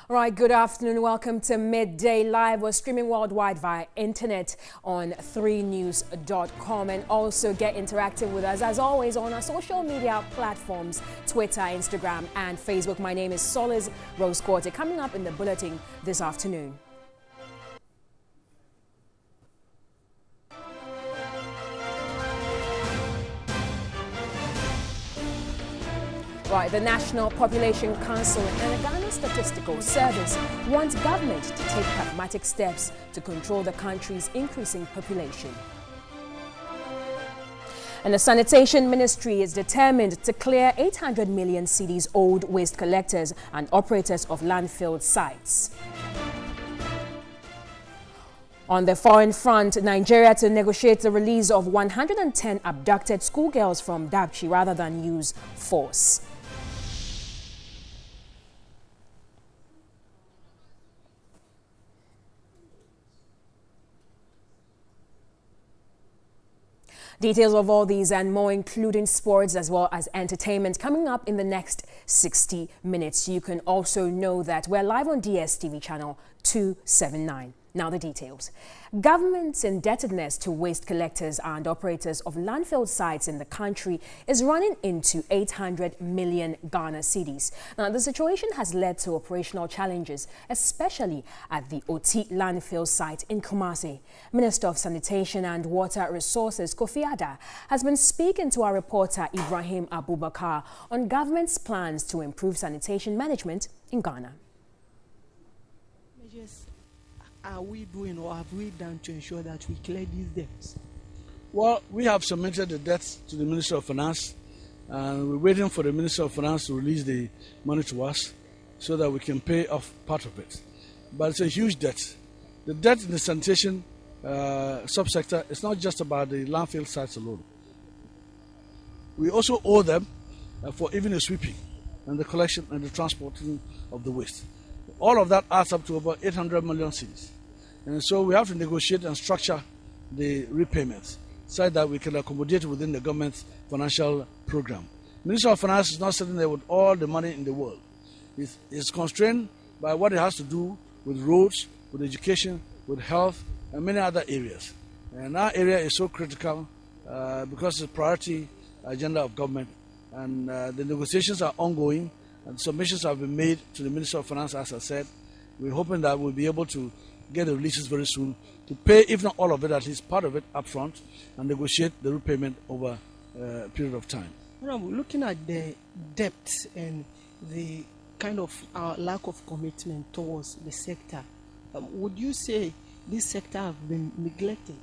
All right, good afternoon. Welcome to Midday Live. We're streaming worldwide via internet on 3news.com, and also get interactive with us as always on our social media platforms, Twitter, Instagram, and Facebook. My name is Solis Rose Corte. Coming up in the bulletin this afternoon. Right, the National Population Council and the Ghana Statistical Service wants government to take pragmatic steps to control the country's increasing population. And the Sanitation Ministry is determined to clear 800 million cedis old waste collectors and operators of landfill sites. On the foreign front, Nigeria to negotiate the release of 110 abducted schoolgirls from Dapchi rather than use force. Details of all these and more, including sports as well as entertainment, coming up in the next 60 minutes. You can also know that we're live on DSTV channel 279. Now the details. Government's indebtedness to waste collectors and operators of landfill sites in the country is running into 800 million Ghana cedis. Now the situation has led to operational challenges, especially at the Oti landfill site in Kumasi. Minister of Sanitation and Water Resources Kofi Ada has been speaking to our reporter Ibrahim Abubakar on government's plans to improve sanitation management in Ghana. Are we doing or have we done to ensure that we clear these debts? Well, we have submitted the debts to the Minister of Finance, and we're waiting for the Minister of Finance to release the money to us so that we can pay off part of it. But it's a huge debt. The debt in the sanitation subsector is not just about the landfill sites alone. We also owe them for even the sweeping and the collection and the transporting of the waste. All of that adds up to about 800 million cedis. And so we have to negotiate and structure the repayments so that we can accommodate within the government's financial program. Minister of Finance is not sitting there with all the money in the world. It's constrained by what it has to do with roads, with education, with health, and many other areas. And our area is so critical because it's a priority agenda of government. And the negotiations are ongoing. And submissions have been made to the Minister of Finance, as I said. We're hoping that we'll be able to get the releases very soon to pay, if not all of it, at least part of it up front and negotiate the repayment over a period of time. Looking at the debt and the kind of lack of commitment towards the sector, would you say this sector have been neglected?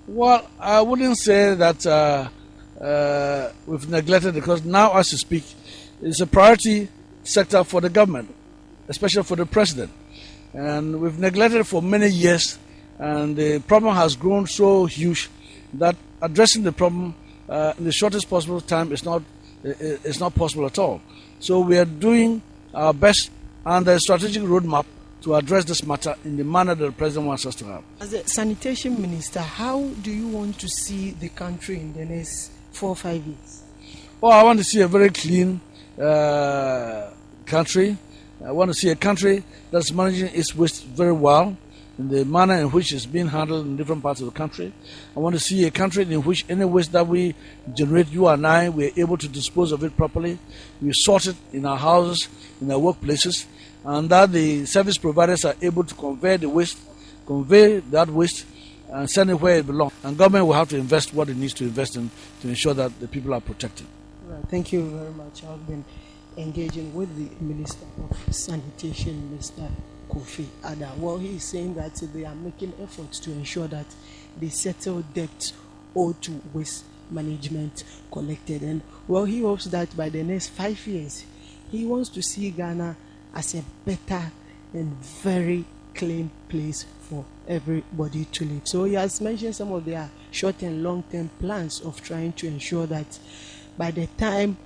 Well, I wouldn't say that we've neglected it, because now, as you speak, it's a priority sector for the government, especially for the president. And we've neglected it for many years, and the problem has grown so huge that addressing the problem in the shortest possible time is not possible at all. So we are doing our best under a strategic roadmap to address this matter in the manner that the president wants us to have. As a sanitation minister, how do you want to see the country in the next 4 or 5 years? Well, I want to see a very clean country. I want to see a country that's managing its waste very well in the manner in which it's being handled in different parts of the country. I want to see a country in which any waste that we generate, you and I, we're able to dispose of it properly. We sort it in our houses, in our workplaces, and that the service providers are able to convey that waste and send it where it belongs. And government will have to invest what it needs to invest in to ensure that the people are protected. Right. Thank you very much. I've been engaging with the Minister of Sanitation, Mr. Kofi Ada. Well, he is saying that they are making efforts to ensure that they settle debts owed to waste management collected. And well, he hopes that by the next 5 years, he wants to see Ghana as a better and very clean place for everybody to live. So he has mentioned some of their short and long-term plans of trying to ensure that by the time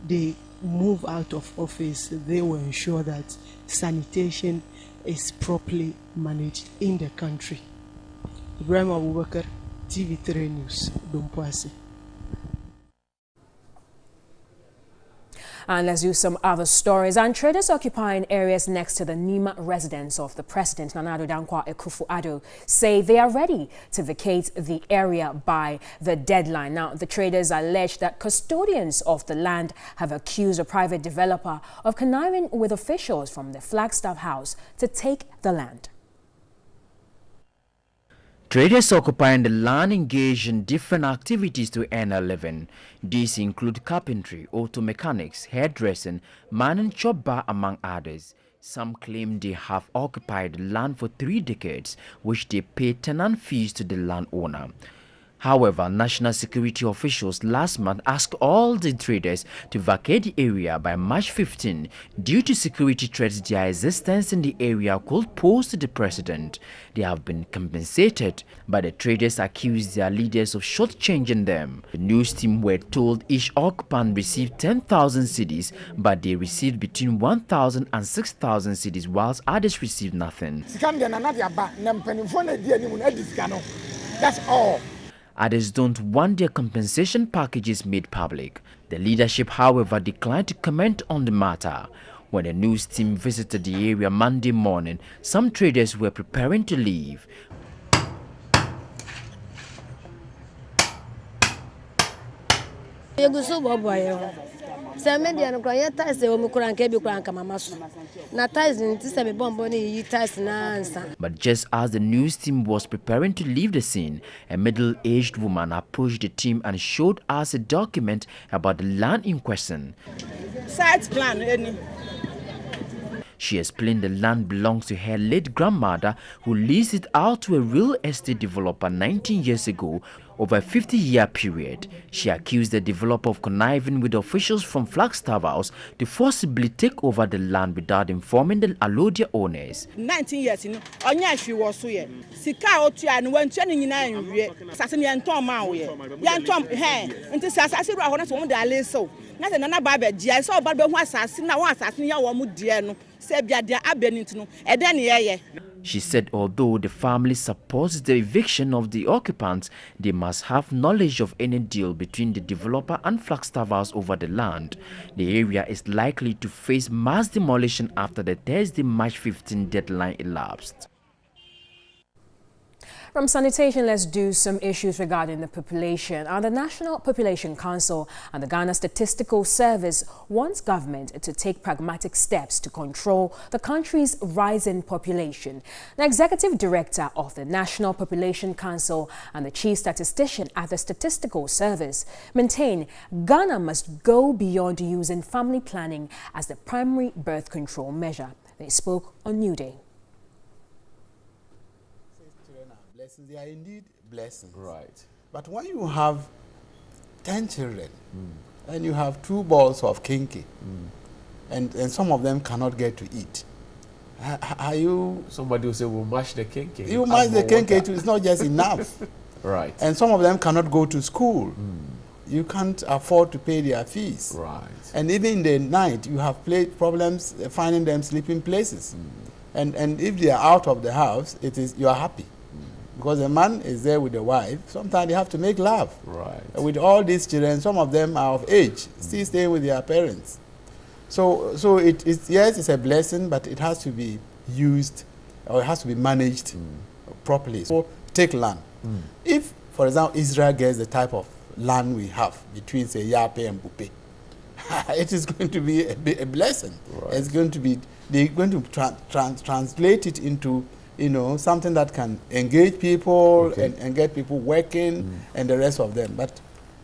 they move out of office, they will ensure that sanitation is properly managed in the country. Ibrahim Abubakar, TV3 News, Dompoase. And let's do some other stories. And traders occupying areas next to the Nima residence of the President, Nana Addo Dankwa Akufo-Addo, say they are ready to vacate the area by the deadline. Now, the traders allege that custodians of the land have accused a private developer of conniving with officials from the Flagstaff House to take the land. Traders occupying the land engage in different activities to earn a living. These include carpentry, auto mechanics, hairdressing, mining, chop bar, among others. Some claim they have occupied the land for 3 decades, which they pay tenant fees to the landowner. However, national security officials last month asked all the traders to vacate the area by March 15 due to security threats their existence in the area could pose to the president. They have been compensated, but the traders accused their leaders of shortchanging them. The news team were told each occupant received 10,000 cedis, but they received between 1,000 and 6,000 cedis, whilst others received nothing. That's all. Others don't want their compensation packages made public. The leadership, however, declined to comment on the matter. When the news team visited the area Monday morning, some traders were preparing to leave. But just as the news team was preparing to leave the scene, a middle-aged woman approached the team and showed us a document about the land in question. Site plan. She explained the land belongs to her late grandmother, who leased it out to a real estate developer 19 years ago over a 50-year period. She accused the developer of conniving with officials from Flagstaff House to forcibly take over the land without informing the Alodia owners. 19 years, Onya she was here. Sika otua and when training in I assassin Yantom Mawe. Yantom, hey, and this assassin Rahona woman that lay so. Not another Bible, I saw Bible was assassin, now assassin Yawamudiano, Sebia, their Abenitino, and then yeah. She said although the family supports the eviction of the occupants, they must have knowledge of any deal between the developer and Flagstaff House over the land. The area is likely to face mass demolition after the Thursday, March 15 deadline elapsed. From sanitation, let's do some issues regarding the population. The National Population Council and the Ghana Statistical Service wants government to take pragmatic steps to control the country's rising population. The Executive Director of the National Population Council and the Chief Statistician at the Statistical Service maintain Ghana must go beyond using family planning as the primary birth control measure. They spoke on New Day. They are indeed blessings. Right. But when you have 10 children and you have 2 balls of kinky and some of them cannot get to eat, are you... Somebody will say, we'll mash the kinky. You mash the kinky too, it's not just enough. Right. And some of them cannot go to school. You can't afford to pay their fees. Right. And even in the night, you have problems finding them sleeping places. And if they are out of the house, you are happy. Because the man is there with the wife, sometimes they have to make love. Right. With all these children, some of them are of age, still staying with their parents. So yes, it's a blessing, but it has to be used, or it has to be managed properly. So take land. If, for example, Israel gets the type of land we have between, say, Yape and Bupe, it is going to be a blessing. Right. It's going to be, they're going to translate it into something that can engage people and get people working and the rest of them. But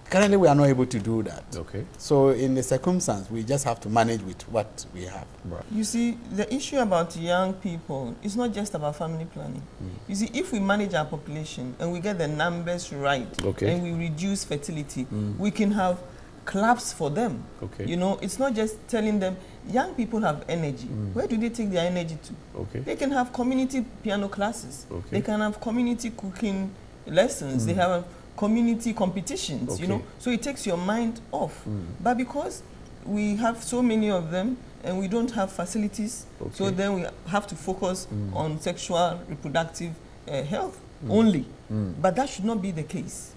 currently we are not able to do that. Okay. So in the circumstance, we just have to manage with what we have. Right. You see, the issue about young people is not just about family planning. You see, if we manage our population and we get the numbers right and we reduce fertility, we can have clubs for them. Okay. It's not just telling them, young people have energy. Where do they take their energy to? Okay. They can have community piano classes. Okay. They can have community cooking lessons. They have community competitions, So it takes your mind off. But because we have so many of them and we don't have facilities, so then we have to focus on sexual reproductive health only. But that should not be the case.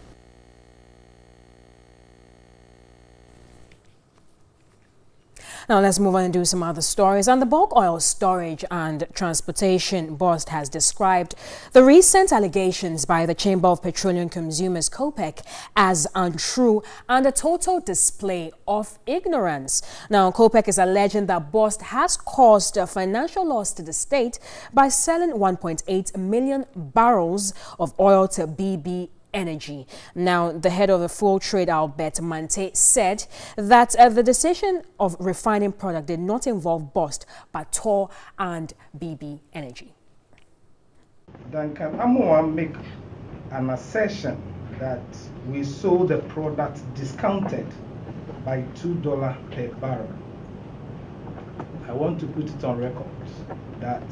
Now let's move on and do some other stories. And the Bulk Oil Storage and Transportation Board has described the recent allegations by the Chamber of Petroleum Consumers (COPEC) as untrue and a total display of ignorance. Now COPEC is alleging that Bost has caused a financial loss to the state by selling 1.8 million barrels of oil to BB Energy. Now, the head of the Fuel Trade, Albert Mante, said that the decision of refining product did not involve Bost, but Tor and BB Energy. Duncan, I'm going to make an assertion that we sold the product discounted by $2 per barrel. I want to put it on record that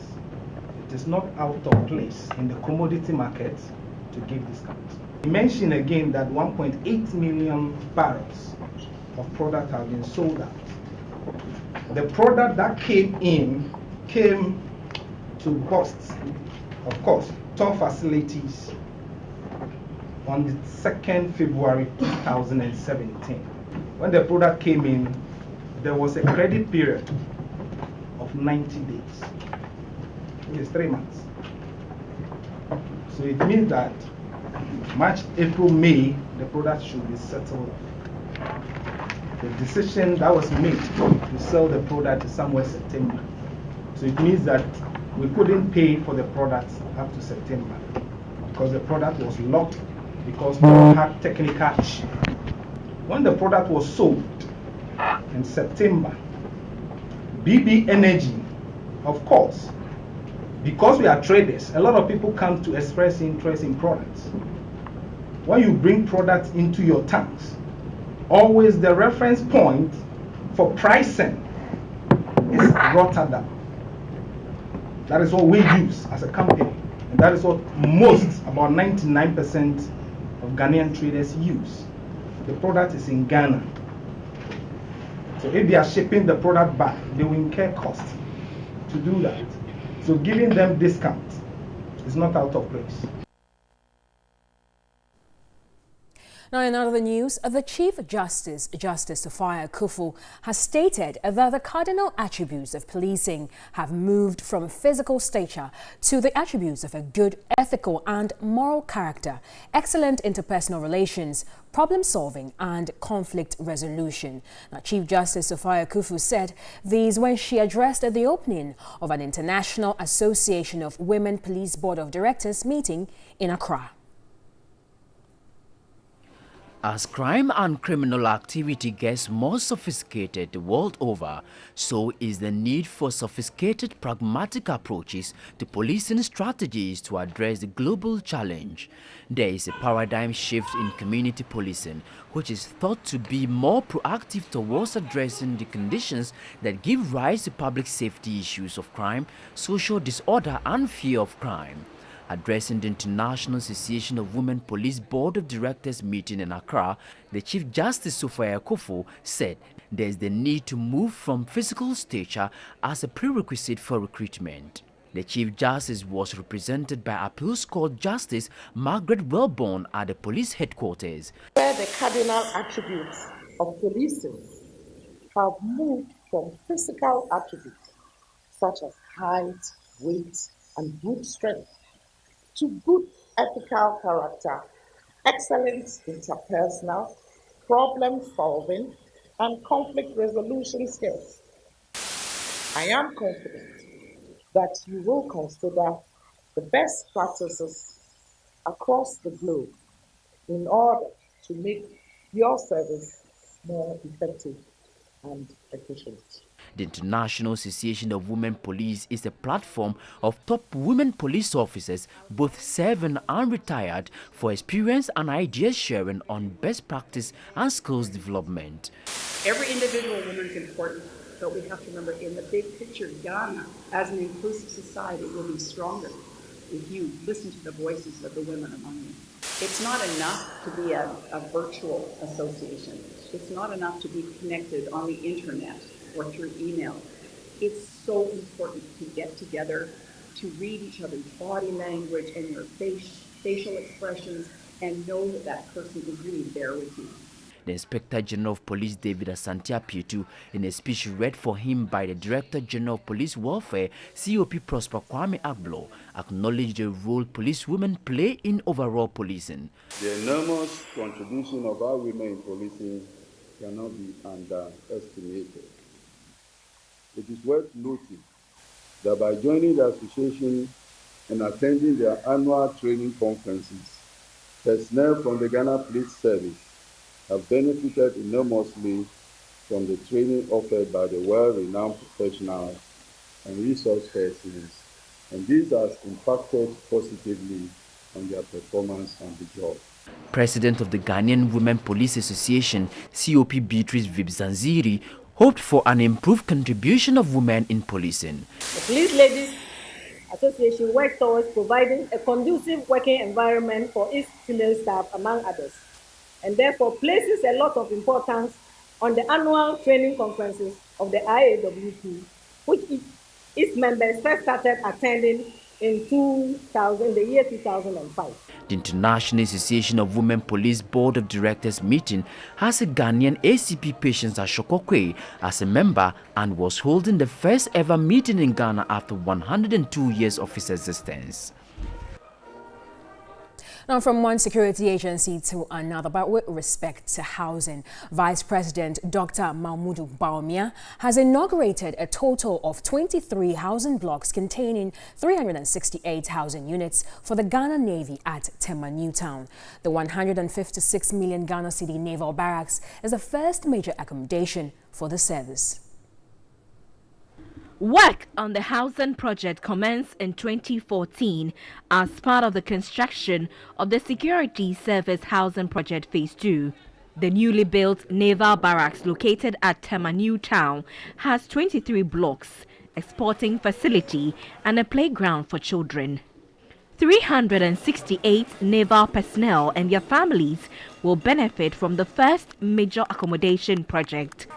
it is not out of place in the commodity market to give discounts. He mentioned again that 1.8 million barrels of product have been sold out. The product that came to Bost, of course, Tor facilities on the 2nd February 2017. When the product came in, there was a credit period of 90 days. It is 3 months. So it means that March, April, May, the product should be settled. The decision that was made to sell the product is somewhere September. So it means that we couldn't pay for the product up to September because the product was locked because we had technical issue. When the product was sold in September, BB Energy, of course, because we are traders, a lot of people come to express interest in products. When you bring products into your tanks, always the reference point for pricing is Rotterdam. That is what we use as a company. And that is what most, about 99% of Ghanaian traders use. The product is in Ghana. So if they are shipping the product back, they will incur cost to do that. So giving them discount is not out of place. Now, in other news, the Chief Justice, Justice Sophia Akuffo, has stated that the cardinal attributes of policing have moved from physical stature to the attributes of a good ethical and moral character, excellent interpersonal relations, problem-solving and conflict resolution. Now, Chief Justice Sophia Akuffo said these when she addressed the opening of an International Association of Women Police Board of Directors meeting in Accra. As crime and criminal activity gets more sophisticated the world over, so is the need for sophisticated pragmatic approaches to policing strategies to address the global challenge. There is a paradigm shift in community policing, which is thought to be more proactive towards addressing the conditions that give rise to public safety issues of crime, social disorder and fear of crime. Addressing the International Association of Women Police Board of Directors meeting in Accra, the Chief Justice Sophia Akuffo said there is the need to move from physical stature as a prerequisite for recruitment. The Chief Justice was represented by Appeals Court Justice Margaret Wellborn at the police headquarters. Where the cardinal attributes of policing have moved from physical attributes such as height, weight, and brute strength to good ethical character, excellent interpersonal, problem-solving, and conflict resolution skills. I am confident that you will consider the best practices across the globe in order to make your service more effective and efficient. The International Association of Women Police is a platform of top women police officers, both serving and retired, for experience and idea sharing on best practice and skills development. Every individual woman is important, but we have to remember in the big picture, Ghana, as an inclusive society, will be stronger if you listen to the voices of the women among you. It's not enough to be a virtual association. It's not enough to be connected on the internet or through email. It's so important to get together, to read each other's body language and your facial expressions, and know that that person is really there with you. The Inspector General of Police, David Asante Apietu, in a speech read for him by the Director General of Police Welfare, COP Prosper Kwame Agbo, acknowledged the role police women play in overall policing. The enormous contribution of our women in policing cannot be underestimated. It is worth noting that by joining the association and attending their annual training conferences, personnel from the Ghana Police Service have benefited enormously from the training offered by the well-renowned professionals and resource persons, and this has impacted positively on their performance on the job. President of the Ghanaian Women Police Association, COP Beatrice Vibzanziri, hoped for an improved contribution of women in policing. The Police Ladies Association works towards providing a conducive working environment for its female staff, among others, and therefore places a lot of importance on the annual training conferences of the IAWP, which its members first started attending in the year 2005. The International Association of Women Police Board of Directors meeting has a Ghanaian ACP Patience Ashokokwe as a member and was holding the first ever meeting in Ghana after 102 years of its existence. Now, from one security agency to another, but with respect to housing, Vice President Dr. Mahmoud Bawumia has inaugurated a total of 23 housing blocks containing 368 housing units for the Ghana Navy at Tema New Town. The 156 million Ghana Cedi Naval Barracks is the first major accommodation for the service. Work on the housing project commenced in 2014 as part of the construction of the Security Service Housing Project Phase 2. The newly built naval barracks located at Tema New Town has 23 blocks, a sporting facility and a playground for children. 368 naval personnel and their families will benefit from the first major accommodation project.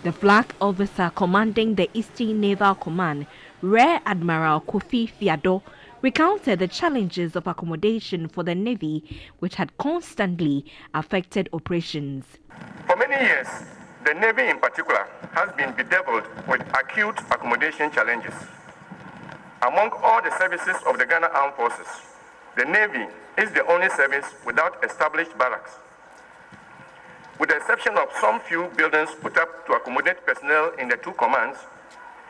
The flag officer commanding the Eastern Naval Command, Rear Admiral Kofi Fiado, recounted the challenges of accommodation for the Navy, which had constantly affected operations. For many years, the Navy in particular has been bedeviled with acute accommodation challenges. Among all the services of the Ghana Armed Forces, the Navy is the only service without established barracks. With the exception of some few buildings put up to accommodate personnel in the two commands,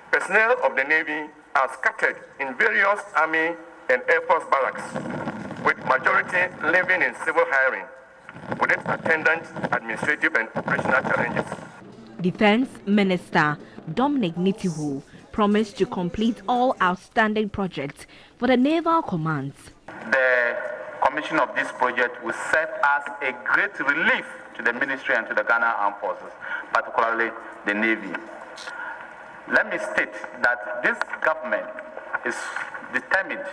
personnel of the Navy are scattered in various Army and Air Force barracks, with majority living in civil hiring, with its attendant administrative and operational challenges. Defense Minister Dominic Nitihu promised to complete all outstanding projects for the naval commands. The commission of this project will serve as a great relief to the ministry and to the Ghana Armed Forces, particularly the Navy. Let me state that this government is determined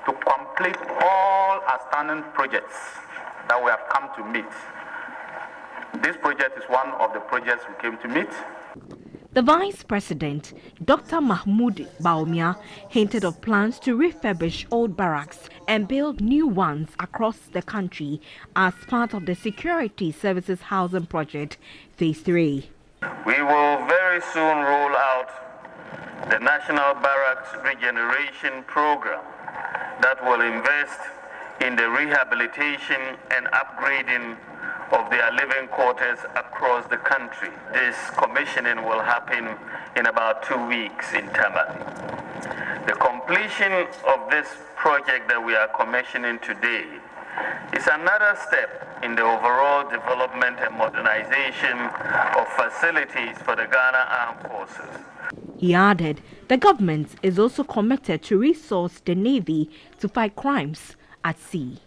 to complete all outstanding projects that we have come to meet. This project is one of the projects we came to meet. The Vice President, Dr. Mahmoud Bawumia, hinted of plans to refurbish old barracks and build new ones across the country as part of the Security Services Housing Project Phase 3. We will very soon roll out the National Barracks Regeneration Program that will invest in the rehabilitation and upgrading of their living quarters across the country. This commissioning will happen in about 2 weeks in Tema. The completion of this project that we are commissioning today is another step in the overall development and modernization of facilities for the Ghana Armed Forces. He added the government is also committed to resource the Navy to fight crimes at sea.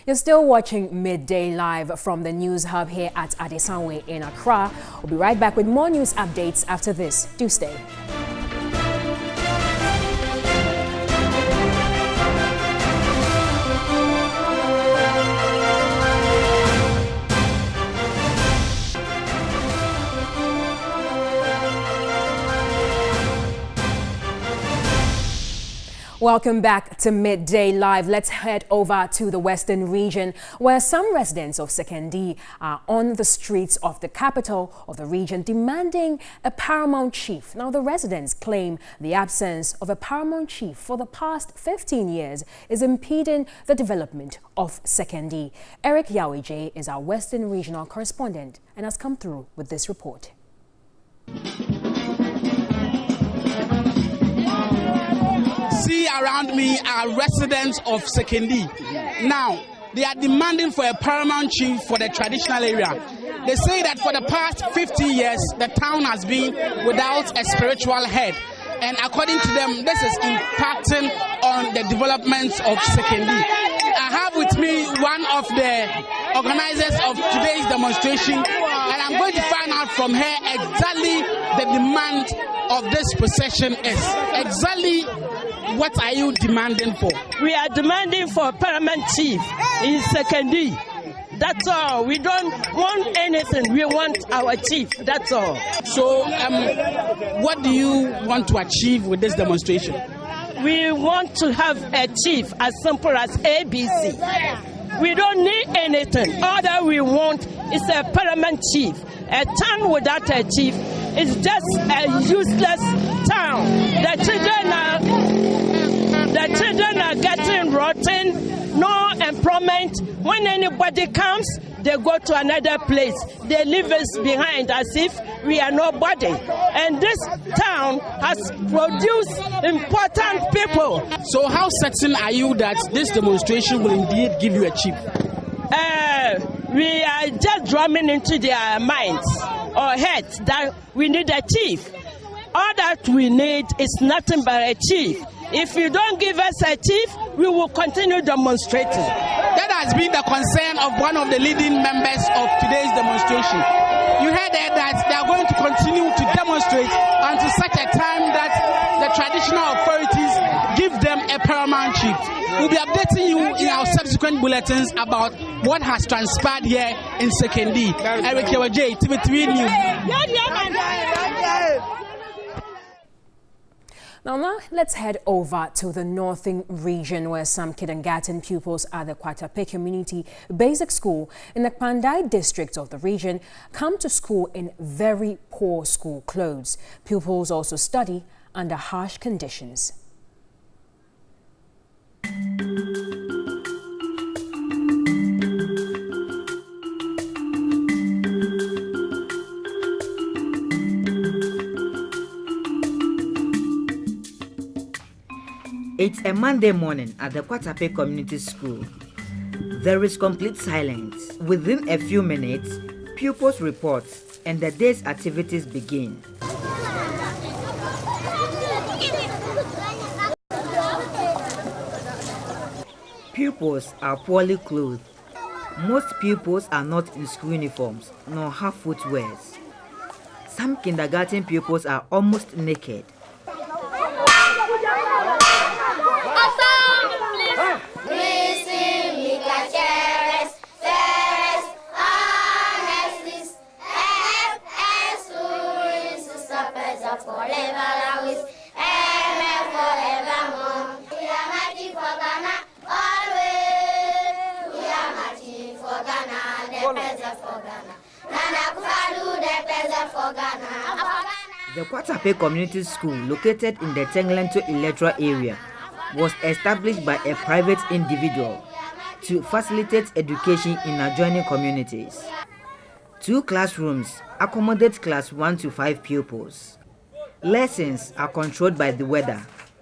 You're still watching Midday Live from the News Hub here at Adesanwe in Accra. We'll be right back with more news updates after this. Do stay. Welcome back to Midday Live. Let's head over to the Western region, where some residents of Sekondi are on the streets of the capital of the region demanding a paramount chief. Now, the residents claim the absence of a paramount chief for the past 15 years is impeding the development of Sekondi. Eric Yawije is our Western regional correspondent and has come through with this report. See around me are residents of Sekondi. Now, they are demanding for a paramount chief for the traditional area. They say that for the past 50 years, the town has been without a spiritual head. And according to them, this is impacting on the development of Sekondi. I have with me one of the organizers of today's demonstration, and I'm going to find out from her exactly the demand of this procession is. Exactly what are you demanding for? We are demanding for a paramount chief in Sekondi. That's all. We don't want anything. We want our chief. That's all. So, what do you want to achieve with this demonstration? We want to have a chief as simple as ABC. We don't need anything. All that we want is a paramount chief. A town without a chief is just a useless town. The children are getting rotten, no employment. When anybody comes, they go to another place. They leave us behind as if we are nobody. And this town has produced important people. So how certain are you that this demonstration will indeed give you a chief? We are just drumming into their minds or heads that we need a chief. All that we need is nothing but a chief. If you don't give us a chief, we will continue demonstrating. That has been the concern of one of the leading members of today's demonstration. You heard that they are going to continue to demonstrate until such a time that the traditional authorities give them a paramount chief. We'll be updating you in our subsequent bulletins about what has transpired here in Sekondi. Eric Yawije, TV3 News. Now let's head over to the northern region, where some kindergarten pupils at the Kwatape Community Basic School in the Pandai district of the region come to school in very poor school clothes. Pupils also study under harsh conditions. It's a Monday morning at the Kwatape Community School. There is complete silence. Within a few minutes, pupils report and the day's activities begin. Pupils are poorly clothed. Most pupils are not in school uniforms nor have footwears. Some kindergarten pupils are almost naked. The Kwatape Community School, located in the Tenglento electoral area, was established by a private individual to facilitate education in adjoining communities. 2 classrooms accommodate class 1 to 5 pupils. Lessons are controlled by the weather.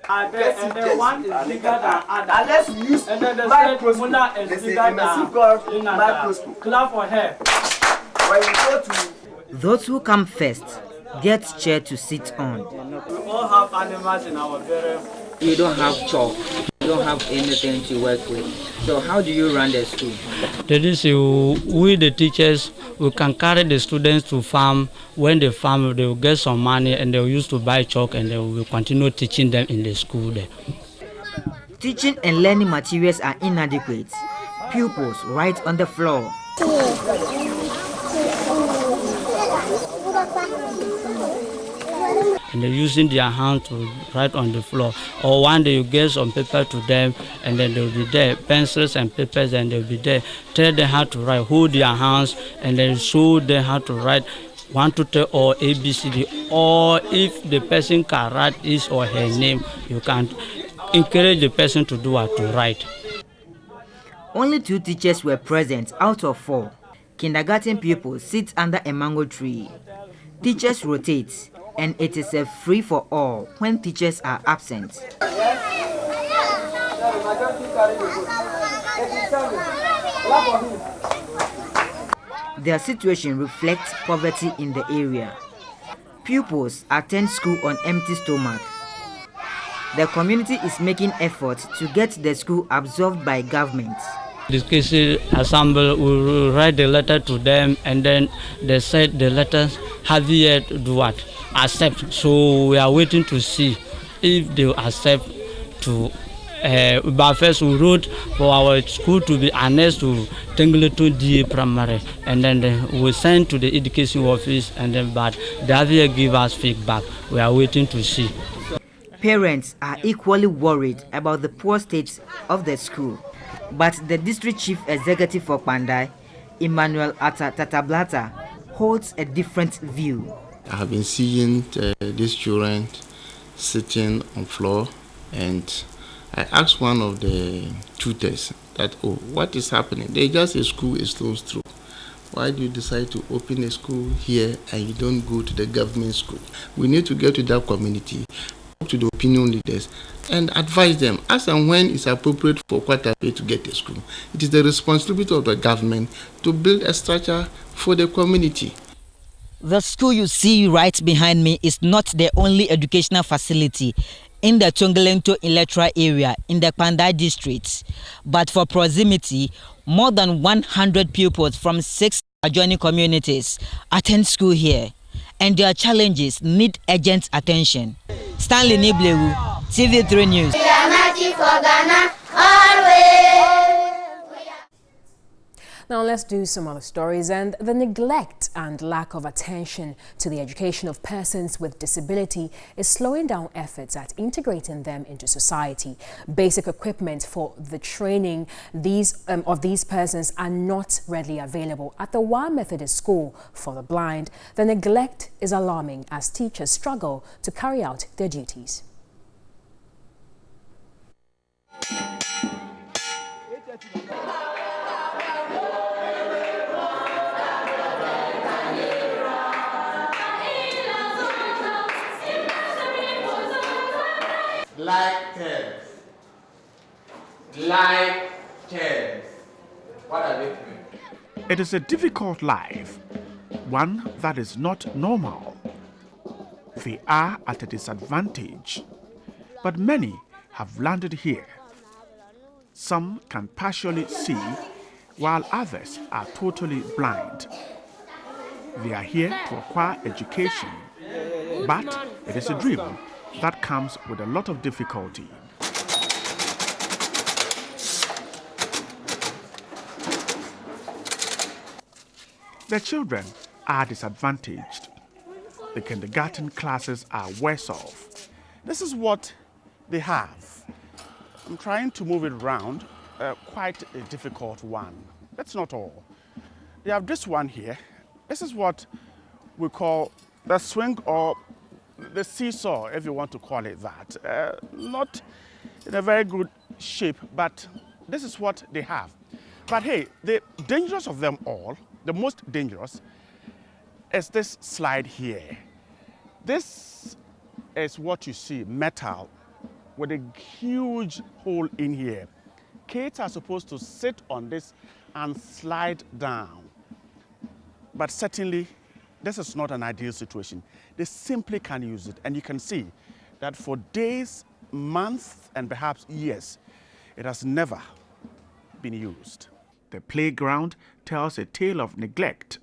And then one is bigger than other. Unless we use and then the microscope is bigger than microscope. Clap for her. When you go to those who come first get chair to sit on. We all have animals in our very. You don't have chalk. You don't have anything to work with. So how do you run the school? That is, we the teachers, we can carry the students to farm. When they farm, they will get some money and they will use to buy chalk, and they will continue teaching them in the school there. Teaching and learning materials are inadequate. Pupils write on the floor. and they're using their hands to write on the floor. Or one day you get some paper to them, and then they'll be there, pencils and papers, and they'll be there. Tell them how to write, hold their hands, and then show them how to write 1, 2, 3, or ABCD. Or if the person can write his or her name, you can encourage the person to do what to write. Only 2 teachers were present out of 4. Kindergarten pupils sit under a mango tree. Teachers rotate, and it is a free for all when teachers are absent. Their situation reflects poverty in the area. Pupils attend school on empty stomach. The community is making efforts to get the school absorbed by government. The KC Assembly will write the letter to them, and then they said the letters have yet do what? Accept. So we are waiting to see if they will accept to. But first we wrote for our school to be annexed to Tengleton DA Primary, and then we sent to the education office, and then but they have yet give us feedback. We are waiting to see. Parents are equally worried about the poor state of the school, but the district chief executive for Pandai, Emmanuel Tatablata, holds a different view. I have been seeing these children sitting on floor, and I asked one of the tutors that, oh, what is happening? They just say school is closed through. Why do you decide to open a school here and you don't go to the government school? We need to get to that community, talk to the opinion leaders, and advise them as and when it's appropriate for Kwatape to get a school. It is the responsibility of the government to build a structure for the community. The school you see right behind me is not the only educational facility in the Tongolento electoral area in the Pandai district, but for proximity, more than 100 pupils from 6 adjoining communities attend school here, and their challenges need urgent attention. Stanley Niblewu, TV3 News. We are marching for Ghana always. Now let's do some other stories. And the neglect and lack of attention to the education of persons with disability is slowing down efforts at integrating them into society. Basic equipment for the training of these persons are not readily available at the Wa Methodist School for the Blind. The neglect is alarming as teachers struggle to carry out their duties. Like terms. What are they doing? It is a difficult life, one that is not normal. They are at a disadvantage, but many have landed here. Some can partially see, while others are totally blind. They are here to acquire education, but it is a dream that comes with a lot of difficulty. The children are disadvantaged. The kindergarten classes are worse off. This is what they have. I'm trying to move it around, quite a difficult one. That's not all. They have this one here. This is what we call the swing or the seesaw, if you want to call it that. Not in a very good shape, but this is what they have. But hey, the dangerous of them all, the most dangerous, is this slide here. This is what you see, metal, with a huge hole in here. Kids are supposed to sit on this and slide down. But certainly, this is not an ideal situation. They simply can't use it. And you can see that for days, months, and perhaps years, it has never been used. The playground tells a tale of neglect.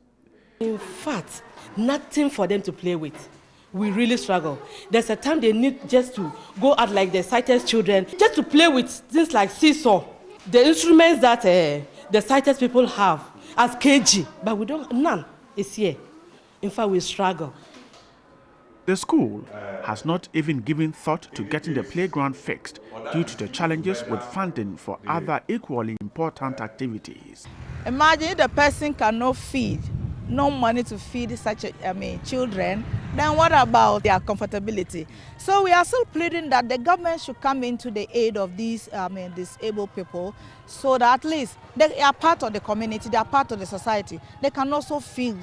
In fact, nothing for them to play with. We really struggle. There's a time they need just to go out like the sighted children, just to play with things like seesaw. The instruments that the sighted people have as KG, but we don't, none is here. In fact, we struggle. The school has not even given thought to getting the playground fixed due to the challenges with funding for other equally important activities. Imagine the person cannot feed, no money to feed such children, then what about their comfortability? So we are still pleading that the government should come into the aid of these disabled people, so that at least they are part of the community, they are part of the society. They can also feel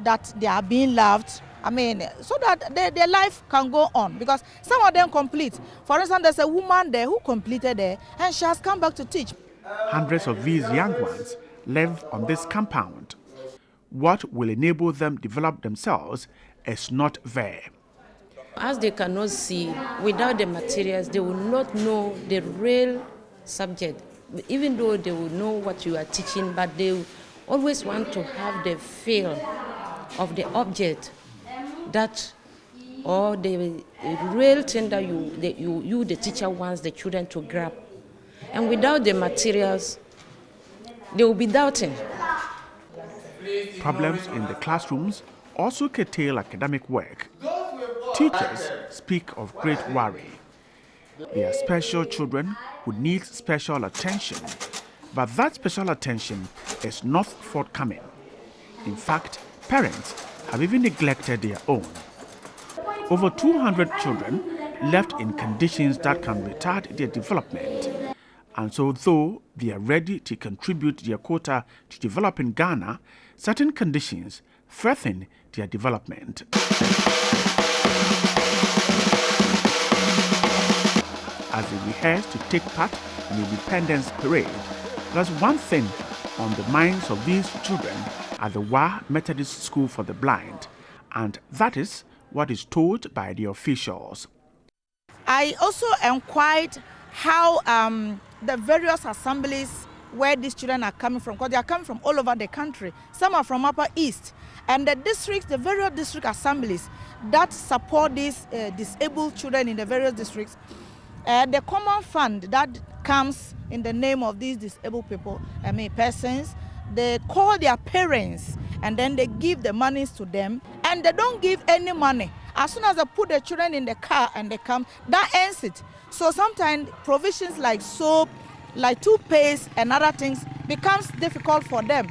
that they are being loved, so that their life can go on, because some of them complete. For instance, there's a woman there who completed there and she has come back to teach. Hundreds of these young ones live on this compound. What will enable them develop themselves is not there. As they cannot see, without the materials, they will not know the real subject. Even though they will know what you are teaching, but they always want to have the feel of the object that, or the real thing that you the teacher wants the children to grab. And without the materials, they will be doubting. Problems in the classrooms also curtail academic work. Teachers speak of great worry. They are special children who need special attention, but that special attention is not forthcoming. In fact, parents have even neglected their own. Over 200 children left in conditions that can retard their development. And so, though they are ready to contribute their quota to developing Ghana, certain conditions threaten their development. As they rehearse to take part in the Independence Parade, there's one thing on the minds of these children at the Wa Methodist School for the Blind, and that is what is told by the officials. I also inquired how the various assemblies where these children are coming from, because they are coming from all over the country. Some are from Upper East, and the districts, the various district assemblies that support these disabled children in the various districts, the common fund that comes in the name of these disabled people, persons, they call their parents and then they give the monies to them, and they don't give any money. As soon as they put the children in the car and they come, that ends it. So sometimes provisions like soap, like toothpaste and other things becomes difficult for them.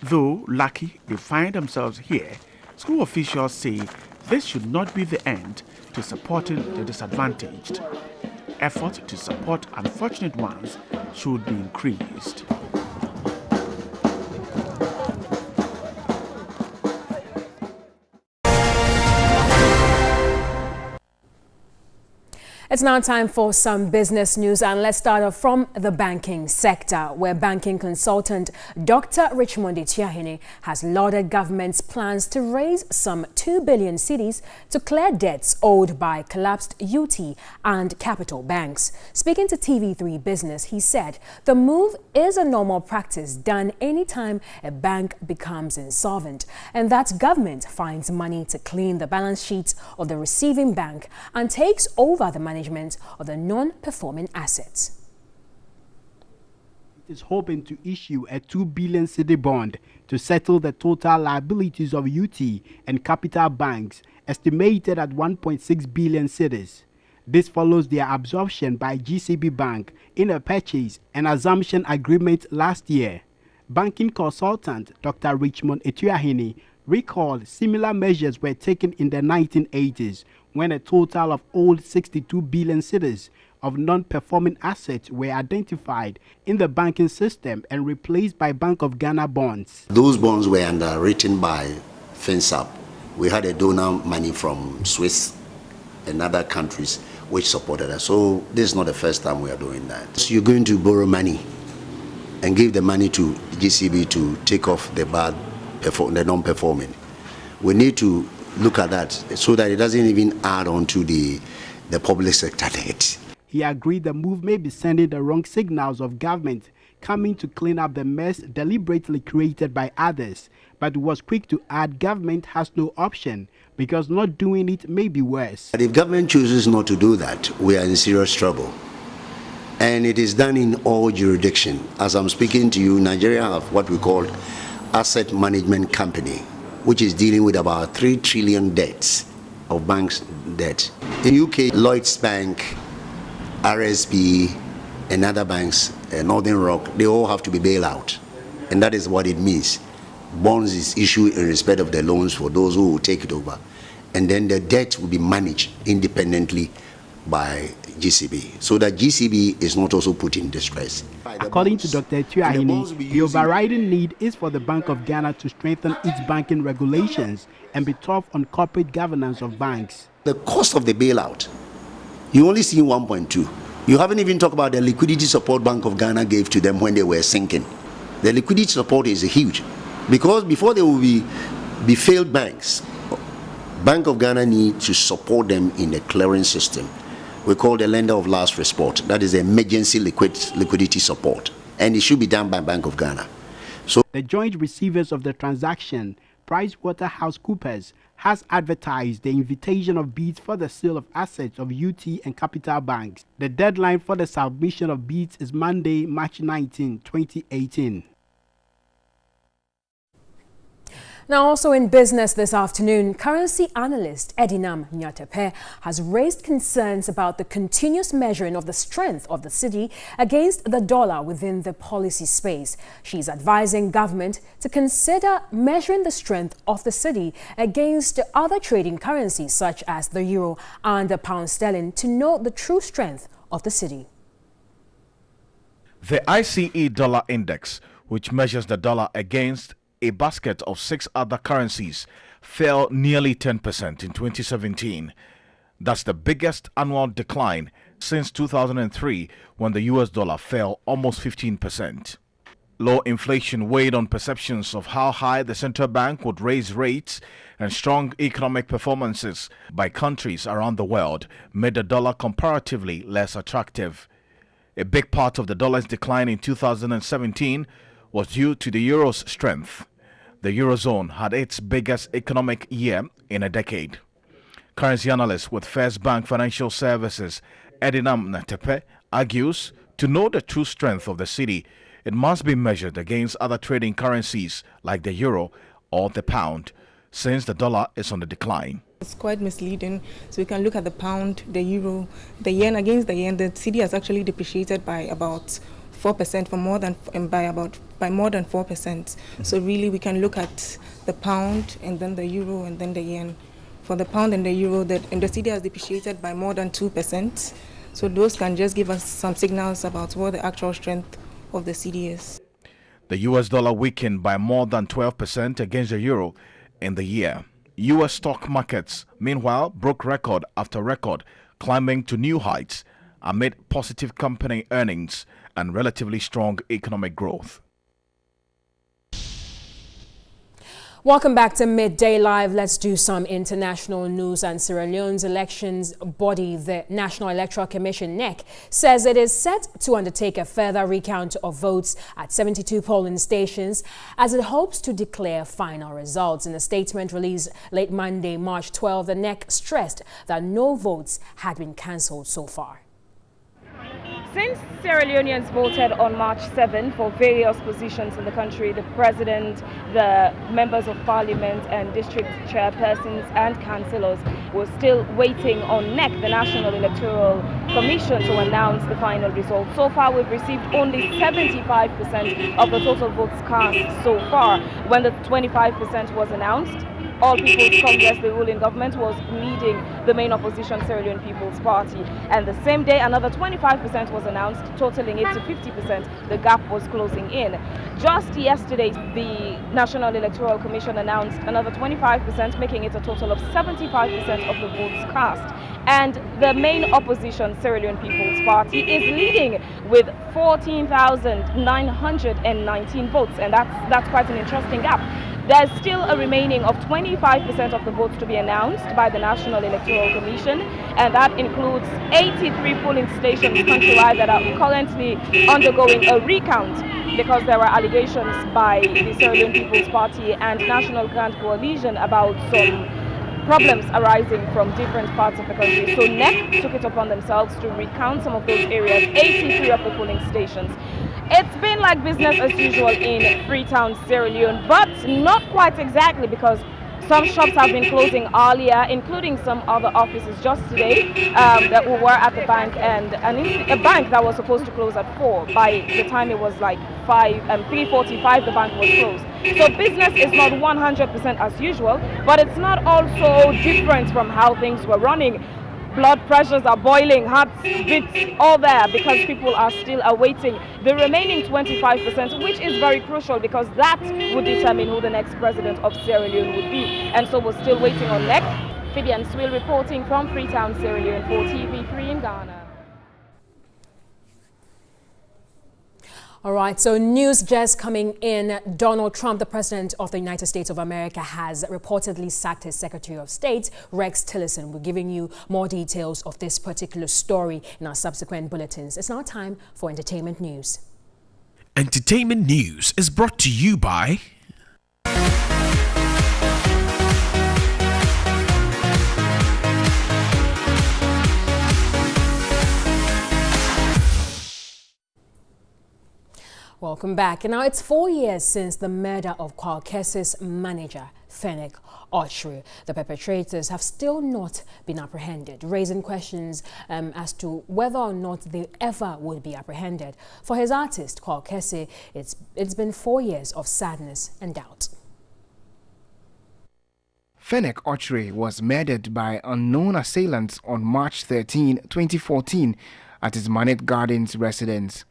Though lucky they find themselves here, school officials say this should not be the end to supporting the disadvantaged. Effort to support unfortunate ones should be increased. It's now time for some business news, and let's start off from the banking sector, where banking consultant Dr. Richmond Etuahene has lauded government's plans to raise some 2 billion cedis to clear debts owed by collapsed UT and Capital banks. Speaking to TV3 Business, he said the move is a normal practice done anytime a bank becomes insolvent, and that government finds money to clean the balance sheets of the receiving bank and takes over the management of the non-performing assets. It is hoping to issue a 2 billion cedi bond to settle the total liabilities of UT and Capital banks, estimated at 1.6 billion cedis. This follows their absorption by GCB Bank in a purchase and assumption agreement last year. Banking consultant Dr. Richmond Etuahene recalled similar measures were taken in the 1980s when a total of old 62 billion cedis of non-performing assets were identified in the banking system and replaced by Bank of Ghana bonds. Those bonds were underwritten by FinSap. We had a donor money from Swiss and other countries which supported us. So this is not the first time we are doing that. So you're going to borrow money and give the money to GCB to take off the non-performing. We need to look at that so that it doesn't even add on to the public sector debt. He agreed the move may be sending the wrong signals of government coming to clean up the mess deliberately created by others, but was quick to add government has no option because not doing it may be worse. But if government chooses not to do that, we are in serious trouble. And it is done in all jurisdictions. As I'm speaking to you, Nigeria have what we call asset management company, which is dealing with about 3 trillion debts of banks' debt. In UK, Lloyds Bank, RSB, and other banks, Northern Rock, they all have to be bailed out. And that is what it means. Bonds is issued in respect of the loans for those who will take it over. And then the debt will be managed independently by GCB, so that GCB is not also put in distress. According to Dr. Tuahini, the overriding need is for the Bank of Ghana to strengthen its banking regulations and be tough on corporate governance of banks. The cost of the bailout, you only see 1.2. You haven't even talked about the liquidity support Bank of Ghana gave to them when they were sinking. The liquidity support is huge, because before they will be failed banks, Bank of Ghana needs to support them in the clearing system. We call the lender of last resort. That is emergency liquidity support, and it should be done by Bank of Ghana. So the joint receivers of the transaction, PricewaterhouseCoopers, has advertised the invitation of bids for the sale of assets of UT and Capital Banks. The deadline for the submission of bids is Monday, March 19, 2018. Now, also in business this afternoon, currency analyst Edinam Nyatepe has raised concerns about the continuous measuring of the strength of the cedi against the dollar within the policy space. She's advising government to consider measuring the strength of the cedi against other trading currencies such as the euro and the pound sterling to know the true strength of the cedi. The ICE dollar index, which measures the dollar against a basket of 6 other currencies, fell nearly 10% in 2017. That's the biggest annual decline since 2003, when the US dollar fell almost 15%. Low inflation weighed on perceptions of how high the central bank would raise rates, and strong economic performances by countries around the world made the dollar comparatively less attractive. A big part of the dollar's decline in 2017 was due to the euro's strength. The Eurozone had its biggest economic year in a decade. Currency analyst with First Bank Financial Services, Edinam Nyatepe, argues to know the true strength of the cedi, it must be measured against other trading currencies like the euro or the pound, since the dollar is on the decline. It's quite misleading. So we can look at the pound, the euro, the yen. Against the yen, the cedi has actually depreciated by about 4% by more than 4%. So really we can look at the pound and then the euro and then the yen. For the pound and the euro, and the cedi has depreciated by more than 2%. So those can just give us some signals about what the actual strength of the cedi is. The US dollar weakened by more than 12% against the euro in the year. US stock markets, meanwhile, broke record after record, climbing to new heights amid positive company earnings and relatively strong economic growth. Welcome back to Midday Live. Let's do some international news. And Sierra Leone's elections body, the National Electoral Commission, NEC, says it is set to undertake a further recount of votes at 72 polling stations as it hopes to declare final results. In a statement released late Monday, March 12, the NEC stressed that no votes had been cancelled so far. Since Sierra Leoneans voted on March 7 for various positions in the country, the president, the members of parliament and district chairpersons and councillors were still waiting on NEC, the National Electoral Commission, to announce the final result. So far, we've received only 75% of the total votes cast so far. When the 25% was announced, All People's Congress, the ruling government, was leading the main opposition, Sierra Leone People's Party. And the same day, another 25% was announced, totaling it to 50%. The gap was closing in. Just yesterday, the National Electoral Commission announced another 25%, making it a total of 75% of the votes cast. And the main opposition, Sierra Leone People's Party, is leading with 14,919 votes. And that's quite an interesting gap. There's still a remaining of 25% of the votes to be announced by the National Electoral Commission, and that includes 83 polling stations countrywide that are currently undergoing a recount because there were allegations by the Sierra Leone People's Party and National Grand Coalition about some problems arising from different parts of the country. So NEC took it upon themselves to recount some of those areas, 83 of the polling stations. It's been like business as usual in Freetown, Sierra Leone, but not quite exactly, because Some shops have been closing earlier, including some other offices just today that we were at the bank, and a bank that was supposed to close at 4. By the time it was like 3:45, the bank was closed. So business is not 100% as usual, but it's not also different from how things were running. Blood pressures are boiling, hearts beats, all there, because people are still awaiting the remaining 25%, which is very crucial because that would determine who the next president of Sierra Leone would be. And so we're still waiting on NEC. Fabian Swill reporting from Freetown, Sierra Leone for TV3 in Ghana. All right, so news just coming in. Donald Trump, the president of the United States of America, has reportedly sacked his Secretary of State, Rex Tillerson. We're giving you more details of this particular story in our subsequent bulletins. It's now time for entertainment news. Entertainment news is brought to you by... Welcome back. And now it's 4 years since the murder of Kwalkese's manager, Fenwick Okyere. The perpetrators have still not been apprehended, raising questions as to whether or not they ever would be apprehended. For his artist, Kwalkese, it's been 4 years of sadness and doubt. Fenwick Okyere was murdered by unknown assailants on March 13, 2014 at his Manette Gardens residence.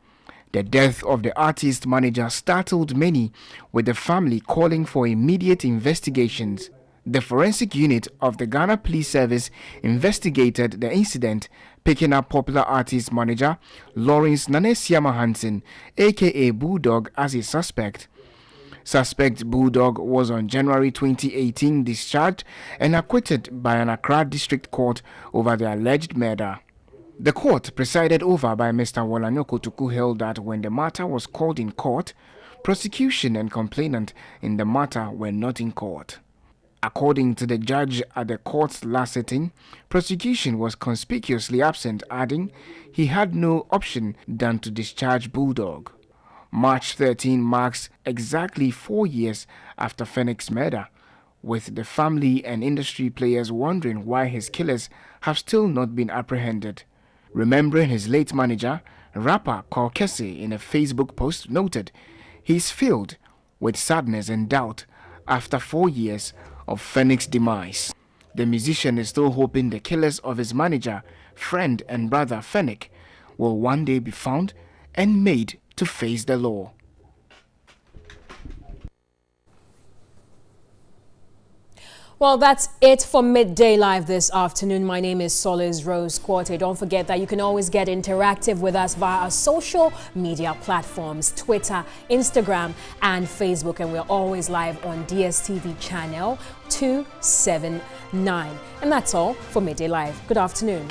The death of the artist manager startled many, with the family calling for immediate investigations. The forensic unit of the Ghana Police Service investigated the incident, picking up popular artist manager Lawrence Nanesiama Hansen, aka Bulldog, as a suspect. Suspect Bulldog was on January 2018 discharged and acquitted by an Accra District Court over the alleged murder. The court, presided over by Mr. Wolanyoko Tuku, held that when the matter was called in court, prosecution and complainant in the matter were not in court. According to the judge at the court's last sitting, prosecution was conspicuously absent, adding he had no option than to discharge Bulldog. March 13 marks exactly 4 years after Fenwick's murder, with the family and industry players wondering why his killers have still not been apprehended. Remembering his late manager, rapper Kwalkese, in a Facebook post noted he is filled with sadness and doubt after 4 years of Fenwick's demise. The musician is still hoping the killers of his manager, friend and brother Fenwick will one day be found and made to face the law. Well, that's it for Midday Live this afternoon. My name is Solis Rose Quarte. Don't forget that you can always get interactive with us via our social media platforms, Twitter, Instagram, and Facebook. And we're always live on DSTV channel 279. And that's all for Midday Live. Good afternoon.